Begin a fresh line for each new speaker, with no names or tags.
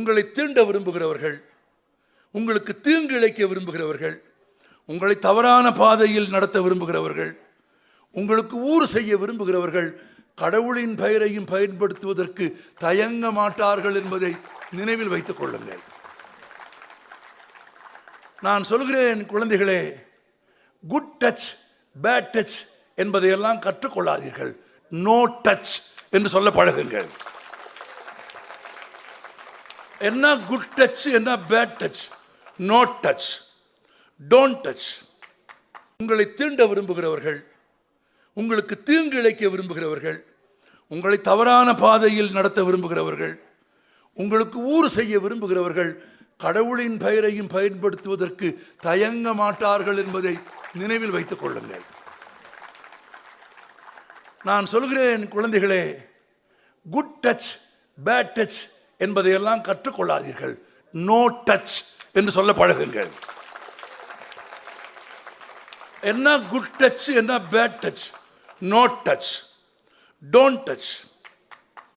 உங்களை தீண்ட விரும்புகிறவர்கள், உங்களுக்கு தீங்கு இழைக்க விரும்புகிறவர்கள், உங்களை தவறான பாதையில் நடத்த விரும்புகிறவர்கள், உங்களுக்கு ஊறு செய்ய விரும்புகிறவர்கள் கடவுளின் பெயரையும் பயன்படுத்துவதற்கு தயங்க மாட்டார்கள் என்பதை நினைவில் வைத்துக் கொள்ளுங்கள். நான் சொல்கிறேன் குழந்தைகளே, குட் டச் பேட் டச் என்பதையெல்லாம் கற்றுக்கொள்ளாதீர்கள். நோ டச் என்று சொல்ல பழகுங்கள். என்ன குட் டச், என்ன bad touch? No touch, don't touch. உங்களை தீண்ட விரும்புகிறவர்கள், உங்களுக்கு தீங்கு இழைக்க விரும்புகிறவர்கள், உங்களை தவறான பாதையில் நடத்த விரும்புகிறவர்கள், உங்களுக்கு ஊறு செய்ய விரும்புகிறவர்கள் கடவுளின் பெயரையும் பயன்படுத்துவதற்கு தயங்க மாட்டார்கள் என்பதை நினைவில் வைத்துக் கொள்ளுங்கள். நான் சொல்கிறேன் குழந்தைகளே, குட் டச் பேட் டச் என்பதையெல்லாம் கற்றுக்கொள்ளாதீர்கள். நோ டச் என்று சொல்ல பழகுங்கள். என்ன குட் டச், என்ன bad touch? No touch, don't touch.